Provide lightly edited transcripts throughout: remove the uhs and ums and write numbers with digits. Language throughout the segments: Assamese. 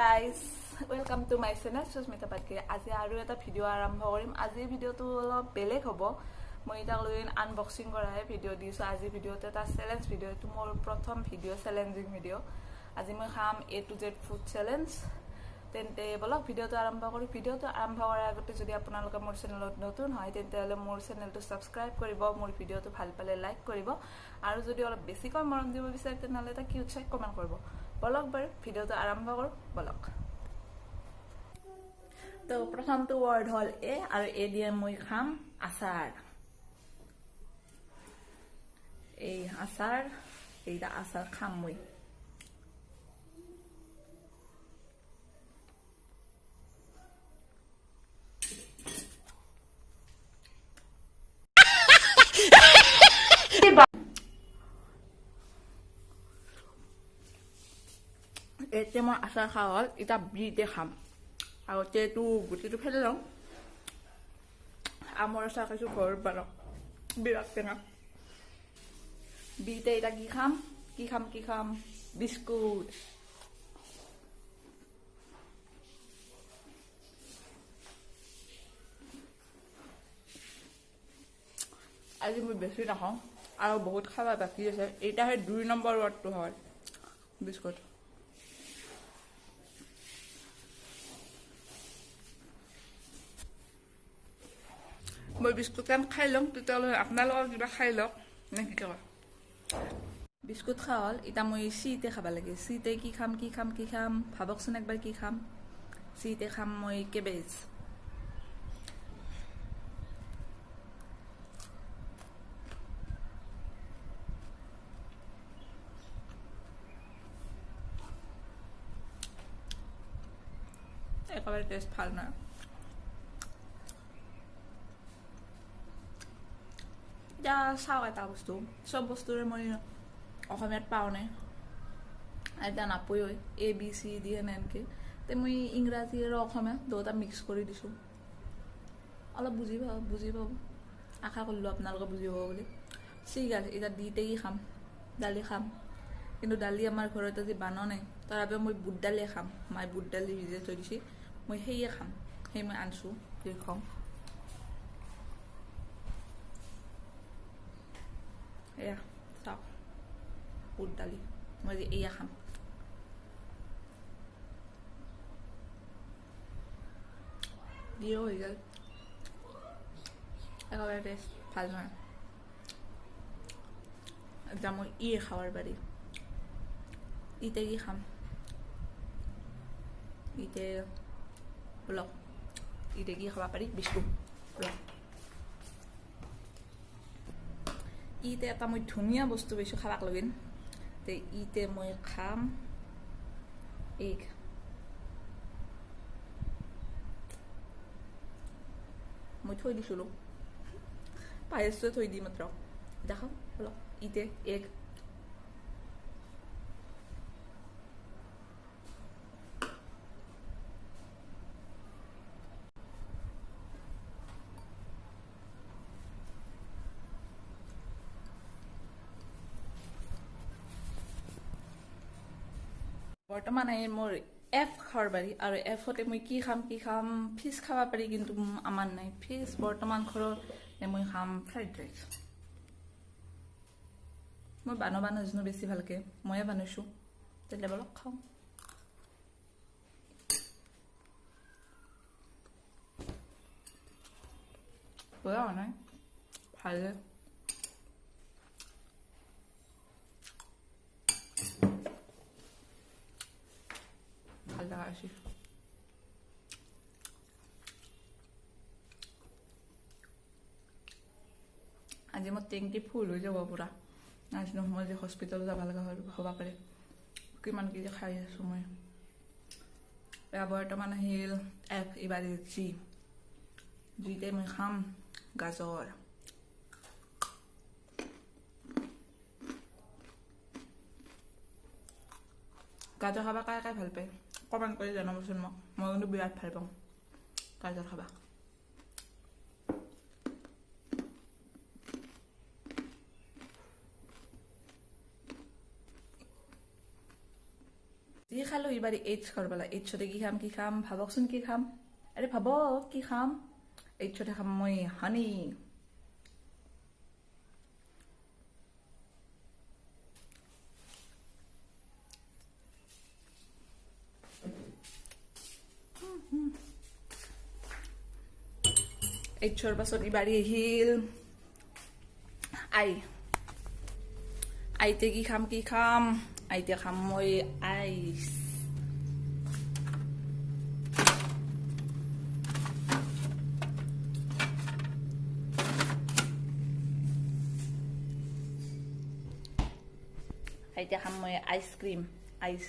guys, welcome to my channel Susmita patgiri. আজি আৰু এটা ভিডিও আৰম্ভ কৰিম। আজি ভিডিওটো অলপ বেলেগ হ'ব। মই এটা লইন আনবক্সিং কৰাহে ভিডিও দিছো। আজি ভিডিওতে এটা চ্যালেঞ্জ ভিডিও, এটো মোৰ প্ৰথম ভিডিও চ্যালেঞ্জিং ভিডিও। আজি মই খাম A to Z food challenge. তেন্তে বলক ভিডিওটো আৰম্ভ কৰো। ভিডিওটো আৰম্ভ কৰাৰ আগতে যদি আপোনালোকে মোৰ চেনেলত নতুন হয় তেন্তে হলে মোৰ চেনেলটো সাবস্ক্ৰাইব কৰিব, মোৰ ভিডিওটো ভাল পালে লাইক কৰিব, আৰু যদি অলপ বেছিকৈ মৰম দিব বিচাৰে তেনহলে এটা কিউট চাই কমেন্ট কৰিব। বলক বাৰু ভিডিওটো আৰম্ভ কৰো বলক। তো প্ৰথমটো ওয়াৰ্ড হল এ, আৰু এ দিয়ে মই খাম আচাৰ। এই আচাৰ, এইটা আচাৰ খাম মই। এতিয়া মই আচাৰ খাওঁ হল, এটা বিতে খাম। আগতে এইটো গুটিটো ফেলে লওঁ। আমৰ আচাৰ খাইছো ঘৰত বাৰ, বিৰাট টেঙা। বিতে এটা কি খাম বিস্কুট। আজি মই বেছি নাখাওঁ, আৰু বহুত খাবা বাকী আছে। এইটাহে 2 নম্বৰ ওয়াৰ্ডটো হয় বিস্কুট। মই বিস্কুট কান খাই লওঁ, তেতিয়াহ'লে আপোনালোকৰ কিবা খাই লওক নে কি কয়। বিস্কুট খোৱা হ'ল, এতিয়া মই চিতে খাব লাগে। চিতে কি খাম ভাবকচোন একবাৰ কি খাম। চিতে খাম মই কেবেজ। একেবাৰে টেষ্ট ভাল নহয়। এতিয়া চাওঁ এটা বস্তু, চব বস্তুৰে মই অসমীয়াত পাওঁ নাই, এতিয়া নাপয়ো ABCD এনেকৈ। তে মই ইংৰাজী আৰু অসমীয়া দুটা মিক্স কৰি দিছোঁ। অলপ বুজি পাব আশা কৰিলোঁ আপোনালোকে বুজি পাব বুলি। ঠিক আছে, এতিয়া দিতে কি খাম, দালি খাম। কিন্তু দালি আমাৰ ঘৰত আজি বানো নাই, তাৰ বাবে মই বুট দালিয়ে খাম। মায়ে বুট দালি ভিজাই থৈ দিছে, মই সেয়ে খাম। সেই মই আনছোঁ কি খাম। এয়া চাওক বুট দালি, মই যে এয়া খাম। দিও হৈ গ'ল, একেবাৰে টেষ্ট ভাল নহয়। এতিয়া মই খাৱাৰ পাৰি। ইতে কি খাম, ইতে লওক, ইতে কি খাব পাৰি বিস্কুট লওক। ইতে এটা মই ধুনীয়া বস্তু পাইছোঁ খাবাক লগিন। তে ইতে মই খাম এগ। মই থৈ দিছিলোঁ, পাইছোঁ থৈ দি মাত্ৰ। দেখাও অলপ ইতে এগ। বৰ্তমান এই মোৰ এফ খাৱাৰ পাৰি, আৰু এফতে মই কি খাম ফিছ খাব পাৰি, কিন্তু আমাৰ নাই ফিছ বৰ্তমান ঘৰত। মই খাম ফ্ৰাইড ৰাইচ। মই বানাইছোঁ বেছি ভালকৈ, ময়ে বানাইছোঁ। তেতিয়া বলক খাওঁ। বেয়া হোৱা নাই, ভালে। ভাল লগা আছে। আজি মোৰ টেংকি ফুল হৈ যাব পুৰা। আজি মই যে হস্পিটেল যাব লগা হ'ব পাৰে, কিমান কি যে খাই আছোঁ মই। এয়া বৰ্তমান আহিল এফ, এইবাৰ জিতে মই খাম গাজৰ। গাজৰ খাবা কাই ভাল পায় কমেণ্ট কৰি জনাবচোন মোক। মই কিন্তু বিৰাট ভাল পাওঁ গাজৰ খাবা। যি খালো এইবাৰ এইচ কৰবলা এইচতে কি খাম ভাবকচোন কি খাম আৰে ভাবক কি খাম এইচতে খাম মই হানি এইচৰ পাছত ইবাৰি আহিল আইতে কি খাম আইতে খাম মই আইচ আইতে খাম মই আইসক্রিম আইস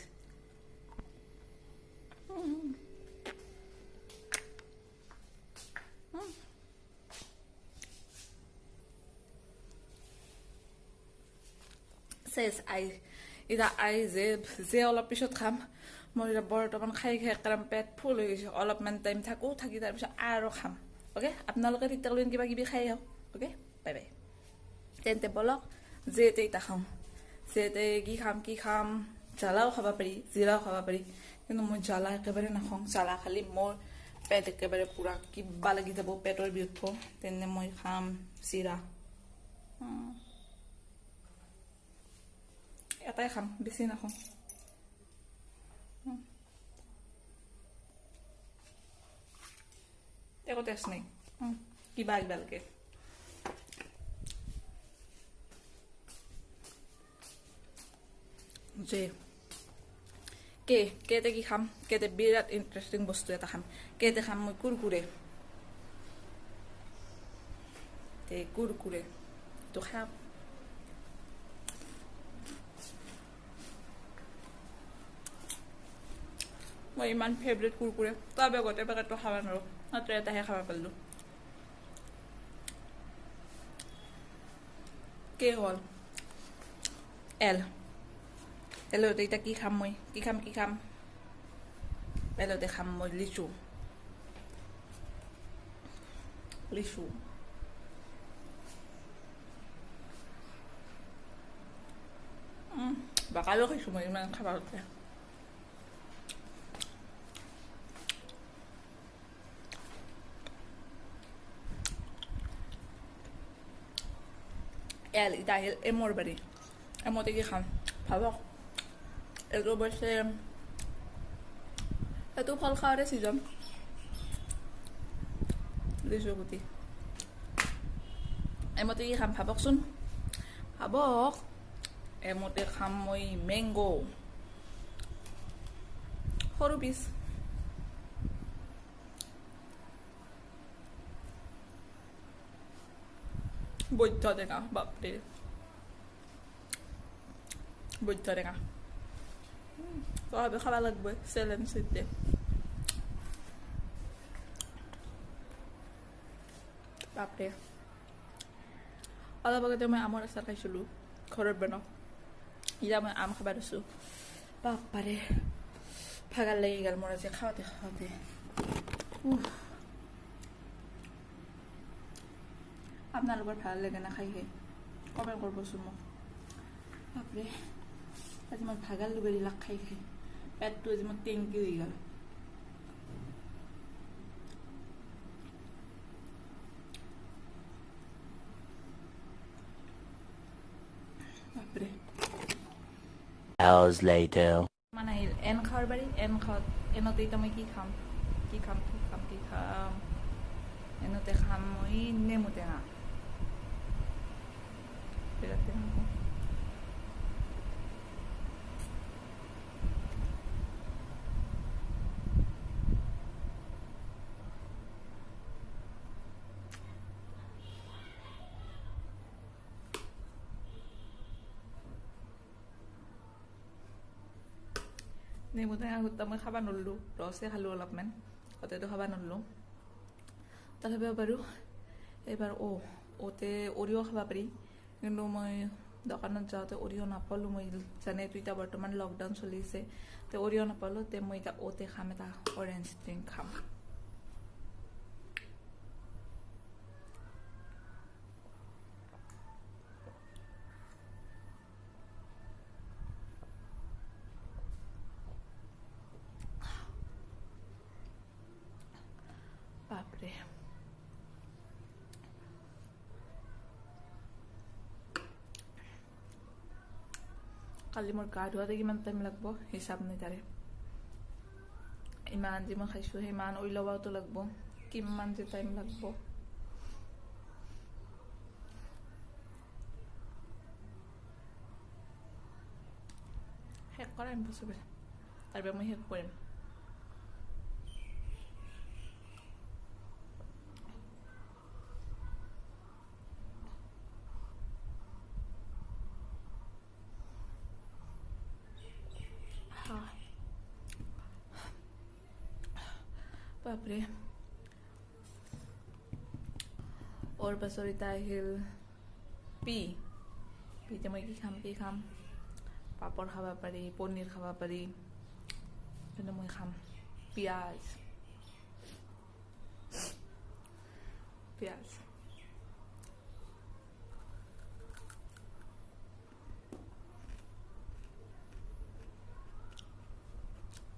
শেষ এতিয়া যে অলপ পিছত খাম মই বৰ্তমান খাই একদম পেট ফুল হৈ গৈছে অলপমান টাইম থাকি তাৰপিছত আৰু খাম অ'কে আপোনালোকে তেতিয়ালৈ কিবা কিবি খাই আহক অ'কে বাই বাই তেন্তে বলক যেতে ইটা খাম যেতে কি খাম জ্বালাও খাব পাৰি জিৰাও খাব পাৰি কিন্তু মই জ্বালা একেবাৰে নাখাওঁ জ্বালা খালি মোৰ পেট একেবাৰে পুৰা কিবা লাগি যাব পেটৰ বিষ তেন্তে মই খাম জিৰা এটাই খাম বেছি নাখাওঁ একো টেষ্ট নাই কিবা লাগে যে কেতে কি খাম কেতে বিৰাট ইণ্টাৰেষ্টিং বস্তু এটা খাম কেতে খাম মই কুৰকুৰে তো খাম মই ইমান ফেভৰেট কুৰকুৰে তবে গোটেই পেকেটটো খাব নোৱাৰো মাত্ৰ এটাহে খাব পাৰিলো কে হ'ল এলতে এতিয়া কি খাম মই কি খাম এলতে খাম মই লিচু বাকালো খাইছো মই ইমান খাব লাগে এটা আহিল এমৰ বাৰী এমতে কি খাম ভাবক এইটো অৱশ্যে এইটো ফল খোৱাৰে ছিজন লিচু গুটি এমতে কি খাম ভাবকচোন ভাবক এমতে খাম মই মেংগো সৰু পিচ বৈদ্য টেঙা বাপৰে বৈদ্য টেঙা তবে খাব লাগব চ্যালেঞ্জ দিতে বাপৰে অলপ আগতে মই আমৰ আচাৰ খাইছিলোঁ ঘৰত বনাওঁ এতিয়া মই আম খাব দিছোঁ বাপৰে ভাগাৰ লাগি গ'ল মোৰ আজি খাওঁতে আপোনালোকৰ ভাল লাগে না খাই কমেণ্ট কৰিবচোন মোক বাপৰে আজি মই ভাগাৰ লুবেৰিলাক খাই পেটটো আজি মোৰ টেংকি হৈ গ'ল বাপৰে Hours later. মানে এন খাওয়ার বাড়ি এনতে এটা মই কি খাম এনতে খাম মই নেমু টেঙা বিরাট টেঙা নেমু টেঙা গুটা মই খাব নললো ৰসে খালো অলপমান গোটেইটো খাব নললো তথাপিও বাৰু এইবাৰ ওতে অৰিও খাব পাৰি কিন্তু মই দোকানত যাওঁতে অৰিও নাপালোঁ মই জানেতো এতিয়া বৰ্তমান লকডাউন চলিছে তে অৰিও নাপালোঁ তে মই এতিয়া ওতে খাম এটা অৰেঞ্জ ড্ৰিংক খাম কালি মোৰ গা ধোৱাতে কিমান টাইম লাগব হিচাপ নাই তাৰে ইমান যে মই খাইছোঁ সিমান ওলাবতো লাগব কিমান যে টাইম লাগব শেষ কৰা ইম্পচিবল তাৰপৰা মই শেষ কৰিম বাপৰে ওৰ পাছৰ এটা আহিল পিতে মই কি খাম পাপড় খাব পাৰি পনীৰ খাব পাৰি কিন্তু মই খাম পিঁয়াজ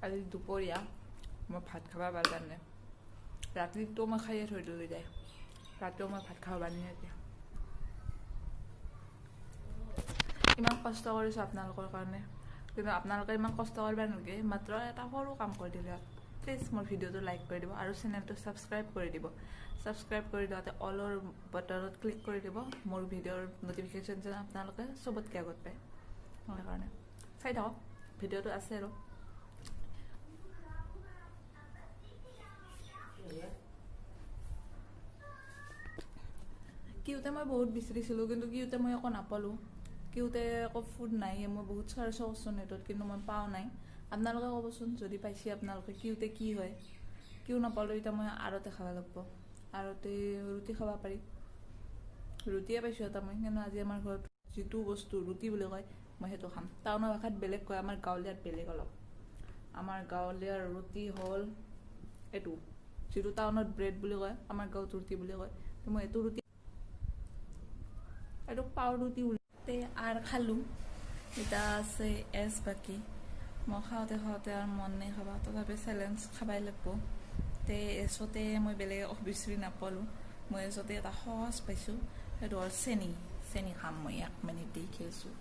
আজি দুপৰীয়া মই ভাত খাব পাৰা নাই ৰাতিটো মই খাইয়ে থৈ দিলোঁ যায় ৰাতিও মই ভাত খাব পাৰি নাই এতিয়া ইমান কষ্ট কৰিছোঁ আপোনালোকৰ কাৰণে কিন্তু আপোনালোকে ইমান কষ্ট কৰিব নালাগে মাত্ৰ এটা সৰু কাম কৰি দিলে প্লিজ মোৰ ভিডিঅ'টো লাইক কৰি দিব আৰু চেনেলটো ছাবস্ক্ৰাইব কৰি দিব ছাবস্ক্ৰাইব কৰি দিওঁতে অলৰ বটনত ক্লিক কৰি দিব মোৰ ভিডিঅ'ৰ নটিফিকেশ্যন যেন আপোনালোকে চবতকৈ আগত পায় সেইকাৰণে চাই থাকক ভিডিঅ'টো আছে আৰু কিউতে মই বহুত বিচাৰিছিলোঁ কিন্তু কিউতে মই একো নাপালোঁ কিউতে একো ফুড নাই মই বহুত চাৰ্চ কৰিছোঁ নেটত কিন্তু মই পোৱা নাই আপোনালোকে ক'বচোন যদি পাইছে আপোনালোকে কিউতে কি হয় কিউ নাপালোঁ এতিয়া মই আৰতে খাব লাগিব আৰতে ৰুটি খাব পাৰি ৰুটিয়ে পাইছোঁ এটা মই কিন্তু আজি আমাৰ ঘৰত যিটো বস্তু ৰুটি বুলি কয় মই সেইটো খাম টাউনৰ ভাষাত বেলেগ কয় আমাৰ গাঁৱলীয়াত বেলেগ অলপ আমাৰ গাঁৱলীয়াৰ ৰুটি হ'ল এইটো যিটো টাউনত ব্ৰেড বুলি কয় আমাৰ গাঁৱত ৰুটি বুলি কয় মই এইটো ৰুটি এইটো পাও ৰুটি উলিয়াতে আৰু খালোঁ এতিয়া আছে বাকী মই খাওঁতে আৰু মন নাই খাবা তথাপি চেলেঞ্জ খাবাই লাগিব তে এছতে মই বেলেগ বিচাৰি নাপালোঁ মই এছতে এটা সহজ পাইছোঁ সেইটো হ'ল চেনি খাম মই 1 মিনিট দেখি আছোঁ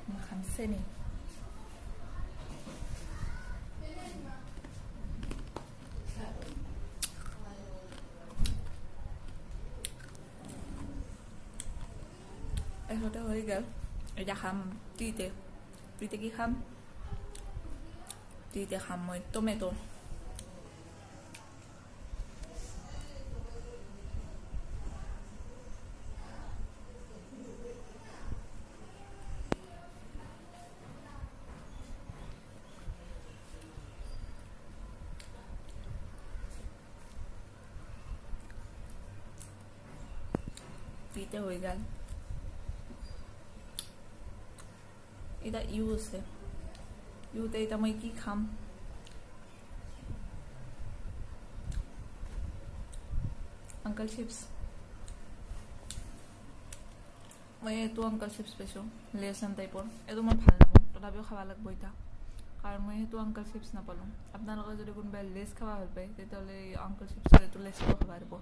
মই খাম চেনি এসতে হৈ গ'ল এতিয়া খাম টিতে কি খাম টিতে খাম মই টমেটো টিতে হৈ গ'ল এটা ইউ আছে ইউতে এটা মই কি খাম আঙ্কেল চিপছ মই এইটো আঙ্কেল চিপছ পাইছোঁ লেচন টাইপৰ এইটো মই ভাল নাপাওঁ তথাপিও খাব লাগিব এতিয়া কাৰণ মই সেইটো আঙ্কেল চিপছ নাপালোঁ আপোনালোকে যদি কোনোবাই লেচ খাব ভাল পায় তেতিয়াহ'লে আঙ্কেল চিপছৰ এইটো লেচটো খাব পাৰিব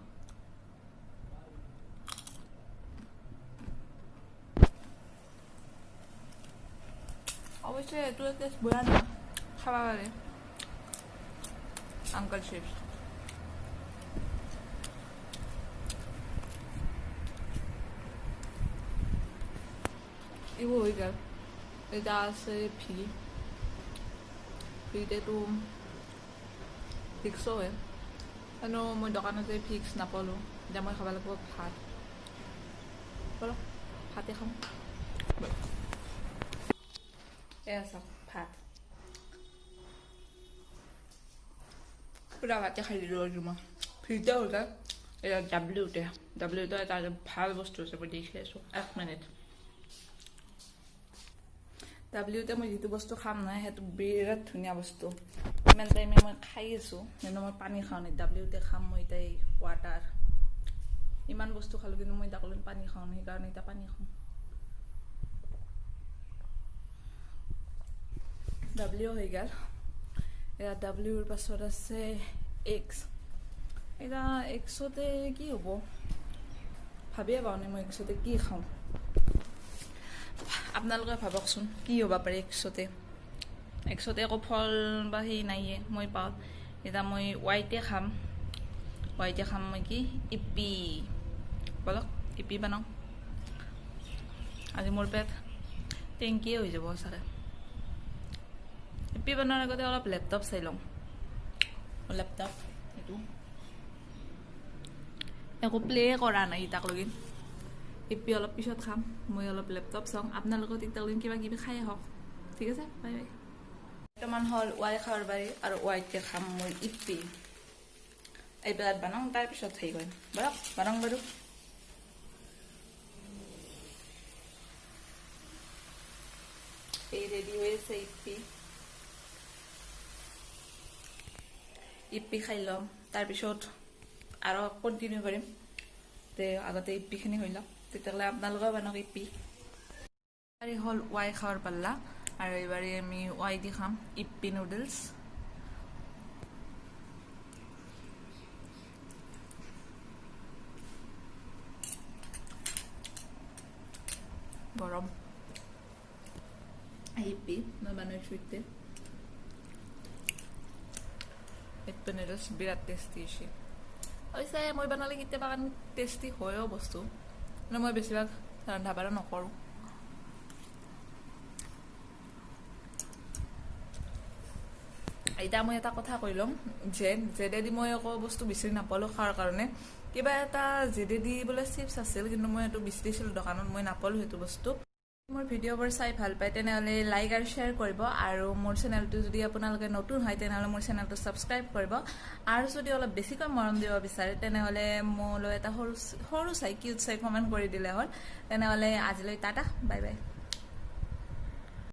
অৱশ্যে এইটো টেষ্ট বেয়া নহয় খাব পাৰে আঙ্কেল চিপছ এইবোৰ হৈ গ'ল এটা আছে ফিতেটো ফিক্সো হয় কিন্তু মই দোকানতে ফিক্স নাপালোঁ এতিয়া মই খাব লাগিব ভাত ব'লক ভাতে খাম এয়া চাওক ভাত পুৰা ভাতে খাই দিলোঁ আৰু মই ফিতে হৈ গ'ল এটা ডাব্লিউতে এটা ভাল বস্তু আছে মই দেখি আছোঁ 1 মিনিট ডাব্লিউতে মই যিটো বস্তু খাম নহয় সেইটো বিৰাট ধুনীয়া বস্তু ইমান টাইমে মই খাই আছোঁ কিন্তু মই পানী খাওঁ নাই ডাব্লিউতে খাম মই এতিয়া ৱাটাৰ ইমান বস্তু খালোঁ কিন্তু মই এতিয়া ক'লোঁ পানী খাওঁ নাই সেইকাৰণে এতিয়া পানী খাওঁ ডাব্লিউ হৈ গ'ল এটা ডাব্লিউৰ পাছত আছে এক্স এটা এক্সতে কি হ'ব ভাবিয়ে পাওঁ নে মই এক্সতে কি খাওঁ আপোনালোকে ভাবকচোন কি হ'ব পাৰে এক্সতে একো ফল বা সেই নাইয়ে মই পাওঁ এতিয়া মই ৱাইটে খাম মই কি ইপি বলক ইপি বনাওঁ আজি মোৰ পেট টেংকিয়ে হৈ যাব চাগে ইপি বনোৱাৰ আগতে অলপ লেপটপ চাই লওঁ লেপটপ এইটো একো প্লে কৰা নাই তাক লগিন ইপি অলপ পিছত খাম মই অলপ লেপটপ চাওঁ আপোনালোকে তেতিয়া লগিন কিবা কিবি খাই আহক ঠিক আছে বাই বাই বৰ্তমান হ'ল ৱাই খাৱাৰ বাৰী আৰু ৱাইটকে খাম মই ইপি এইবিলাক বনাওঁ তাৰপিছত হেৰি কৰিম বৰক বনাওঁ বাৰু এই ৰেডি হৈ আছে ইপি খাই ল'ম তাৰপিছত আৰু কণ্টিনিউ কৰিম তে আগতে ইপিখিনি হৈ লওক তেতিয়াহ'লে আপোনালোকেও বনাওক ইপি হ'ল ৱাই খাৱাৰ পাল্লা আৰু এইবাৰ আমি ৱাই দি খাম ইপি নুডলছ গৰম ইপি মই বনাইছোঁ এতিয়া ইপি নুডলছ বিৰাট টেষ্টি হৈছে অৱশ্যে মই বনালে কেতিয়াবা কাৰণ টেষ্টি হয়ও বস্তু কিন্তু মই বেছিভাগ ৰন্ধা বঢ়া নকৰোঁ এতিয়া মই এটা কথা কৈ ল'ম জেদেদি মই একো বস্তু বিচাৰি নাপালোঁ খোৱাৰ কাৰণে কিবা এটা জেদেদি বোলে চিপছ আছিল কিন্তু মই সেইটো বিচাৰিছিলোঁ দোকানত মই নাপালোঁ সেইটো বস্তু মোৰ ভিডিঅ'বোৰ চাই ভাল পায় তেনেহ'লে লাইক আৰু শ্বেয়াৰ কৰিব আৰু মোৰ চেনেলটো যদি আপোনালোকে নতুন হয় তেনেহ'লে মোৰ চেনেলটো ছাবস্ক্ৰাইব কৰিব আৰু যদি অলপ বেছিকৈ মৰম দিব বিচাৰে তেনেহ'লে মোলৈ এটা সৰু চাই কিউট চাই কমেণ্ট কৰি দিলে হ'ল তেনেহ'লে আজিলৈ টাটা বাই বাই